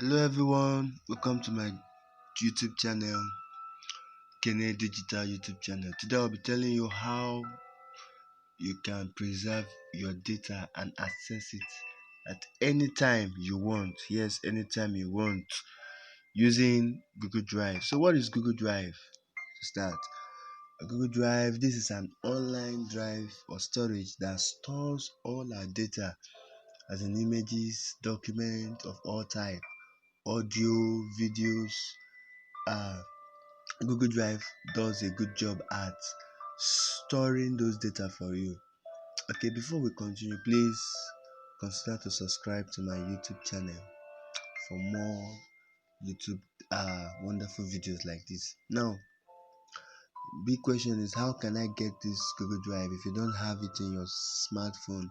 Hello everyone, welcome to my YouTube channel, Kene Digital YouTube channel. Today I'll be telling you how you can preserve your data and access it at any time you want. Yes, anytime you want, using Google Drive. So what is Google Drive? To start, Google Drive, this is an online drive or storage that stores all our data, as in images, documents of all type, audio, videos. Google Drive does a good job at storing those data for you. Okay, before we continue, please consider to subscribe to my YouTube channel for more YouTube wonderful videos like this. Now, big question is, how can I get this Google Drive if you don't have it in your smartphone?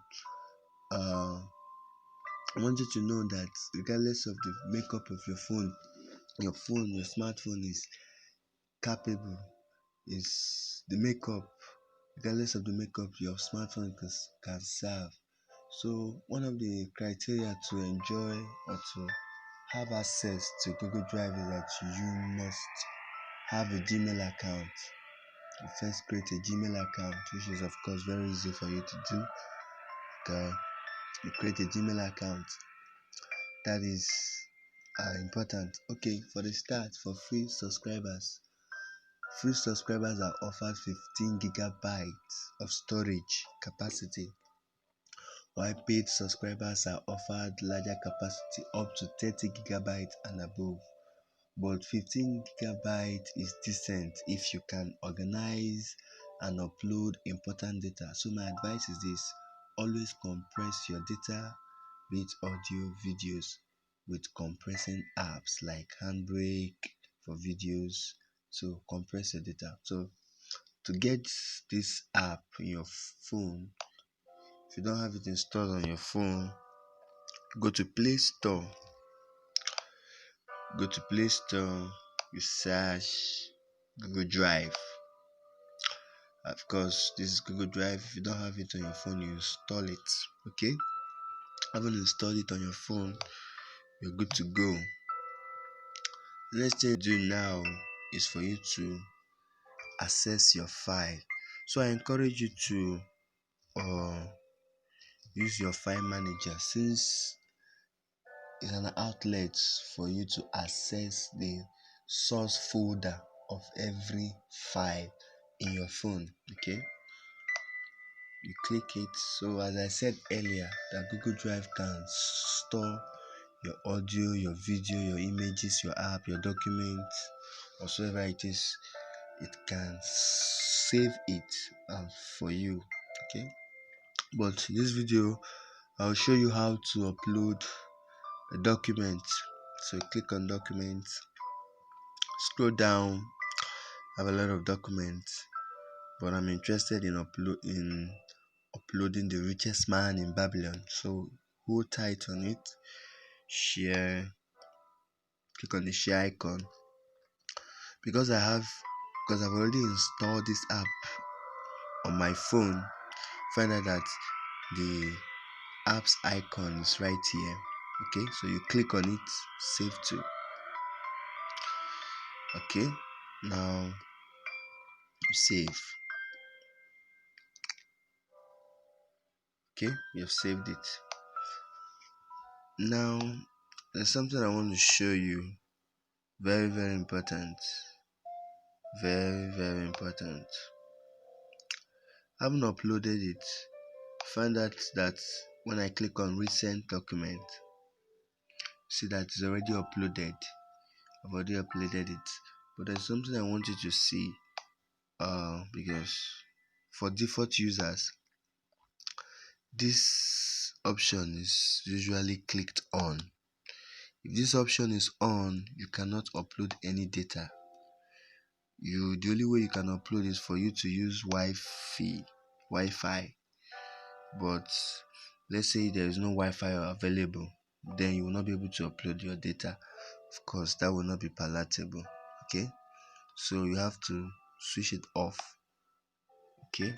I want you to know that regardless of the makeup of your smartphone is capable, is the makeup, regardless of the makeup your smartphone can serve. So one of the criteria to enjoy or to have access to Google Drive is that you must have a Gmail account. You first create a Gmail account, which is of course very easy for you to do. Okay, you create a Gmail account. That is important. Okay, for the start, for free subscribers are offered 15 gigabytes of storage capacity, while paid subscribers are offered larger capacity up to 30 gigabytes and above. But 15 gigabytes is decent if you can organize and upload important data. So my advice is this: always compress your data, be it audio, videos, with compressing apps like Handbrake for videos. So compress your data. So to get this app in your phone, if you don't have it installed on your phone, go to Play Store. You search Google Drive. Of course, this is Google Drive. If you don't have it on your phone, you install it. Okay, having installed it on your phone, you're good to go. The next thing you do now is for you to access your file. So I encourage you to use your file manager, since it's an outlet for you to access the source folder of every file in your phone. Okay, you click it. So as I said earlier, that Google Drive can store your audio, your video, your images, your app, your documents, whatsoever it is. It can save it for you. Okay, but in this video I'll show you how to upload a document. So click on documents, scroll down, have a lot of documents, but I'm interested in uploading the richest man in Babylon. So hold tight on it, share, click on the share icon. Because I've already installed this app on my phone, find out that the app's icon is right here. Okay, so you click on it, save to. Okay, now you save. Okay, you've saved it. Now there's something I want to show you. Very, very important. Very, very important. I haven't uploaded it. Find out that when I click on recent document, see that it's already uploaded. I've already uploaded it. But there's something I want you to see. Because for default users, this option is usually clicked on. If this option is on, you cannot upload any data. The only way you can upload is for you to use Wi-Fi. But let's say there is no Wi-Fi available, then you will not be able to upload your data. Of course, that will not be palatable. Okay, so you have to switch it off. Okay,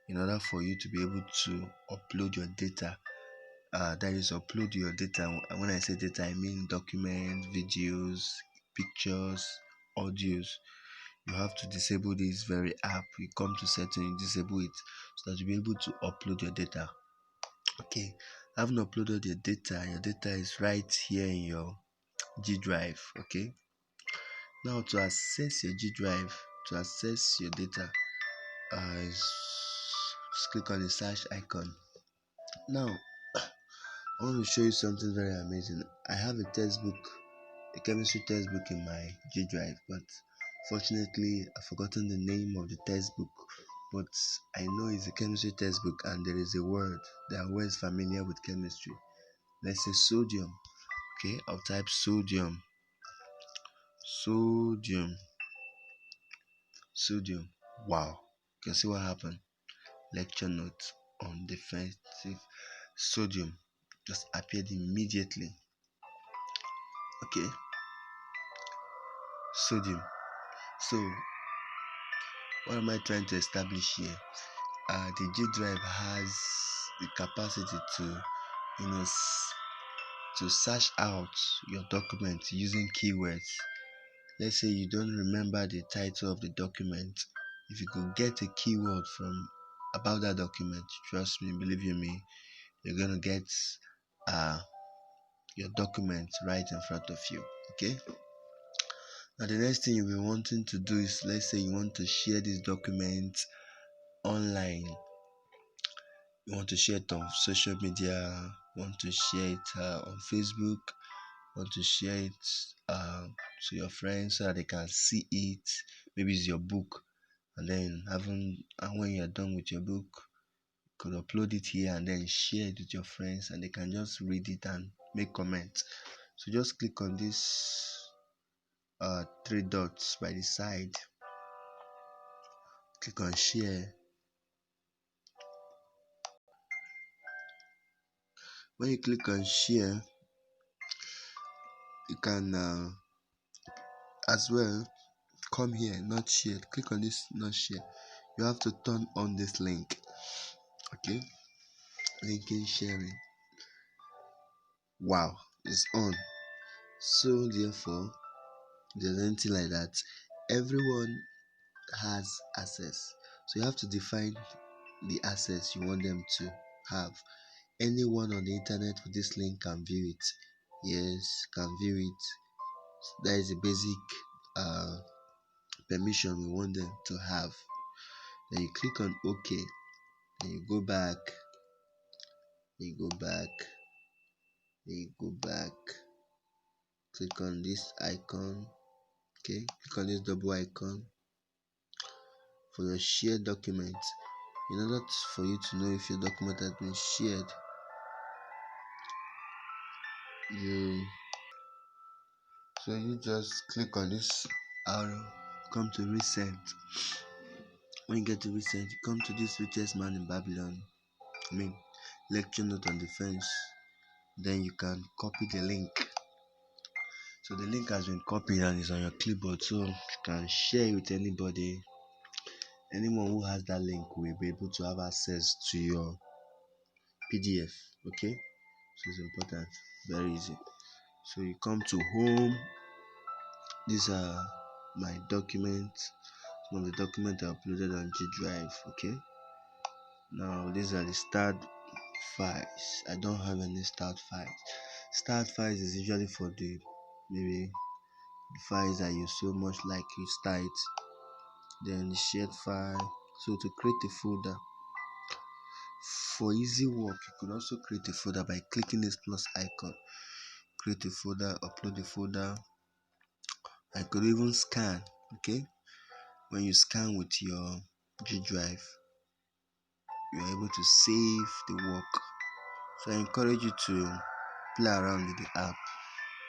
in order for you to be able to upload your data that is upload your data. And when I say data, I mean documents, videos, pictures, audios. You have to disable this very app. You come to setting, you disable it so that you'll be able to upload your data. Okay, having uploaded your data is right here in your G drive. Okay, now to access your G drive, to access your data, just click on the search icon. Now I want to show you something very amazing. I have a textbook, a chemistry textbook in my G drive, but fortunately I've forgotten the name of the textbook. But I know it's a chemistry textbook and there is a word. There are words familiar with chemistry. Let's say sodium. Okay, I'll type sodium. Sodium. Wow. You can see what happened. Lecture note on defensive sodium just appeared immediately. Okay, sodium. So what am I trying to establish here? The G drive has the capacity to, to search out your document using keywords. Let's say you don't remember the title of the document. If you could get a keyword from about that document, trust me, believe you me, you're gonna get your document right in front of you. Okay. Now the next thing you'll be wanting to do is, let's say you want to share this document online. You want to share it on social media, you want to share it on Facebook, you want to share it to your friends so that they can see it. Maybe it's your book, and then when you're done with your book, you could upload it here and then share it with your friends, and they can just read it and make comments. So just click on this three dots by the side, click on share. When you click on share, you can as well come here, not share. Click on this not share. You have to turn on this link. Okay, linking sharing. Wow, it's on. So therefore, there's anything like that, everyone has access. So you have to define the access you want them to have. Anyone on the internet with this link can view it. Yes, can view it. That is a basic permission we want them to have. Then you click on OK. Then you go back. Then you go back. Click on this icon. Okay, click on this double icon for your shared document. In order for you to know if your document has been shared, you just click on this arrow, come to resend. When you get to resend, you come to this richest man in Babylon, lecture note on defense. Then you can copy the link. So the link has been copied and is on your clipboard, so you can share it with anybody. Anyone who has that link will be able to have access to your PDF. Okay, so it's important, very easy. So you come to home. These are my documents, some of the documents I uploaded on G drive. Okay, now these are the start files. I don't have any start files. Start files is usually for the maybe the files that you so much like, you start. Then the shared file. So to create a folder, for easy work, you could also create a folder by clicking this plus icon. Create a folder, upload the folder. I could even scan. Okay, when you scan with your G drive, you're able to save the work. So I encourage you to play around with the app.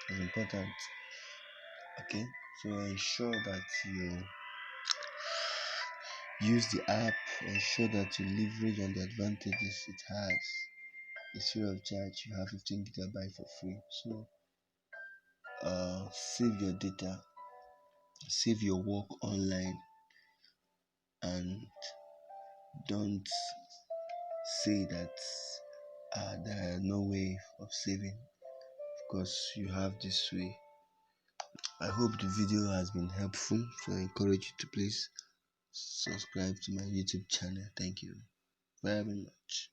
It's important. Okay, so ensure that you use the app, ensure that you leverage on the advantages it has. It's free of charge. You have 15 gigabytes for free. So save your data, save your work online, and don't say that there are no way of saving because you have this way. I hope the video has been helpful, so I encourage you to please subscribe to my YouTube channel. Thank you very much.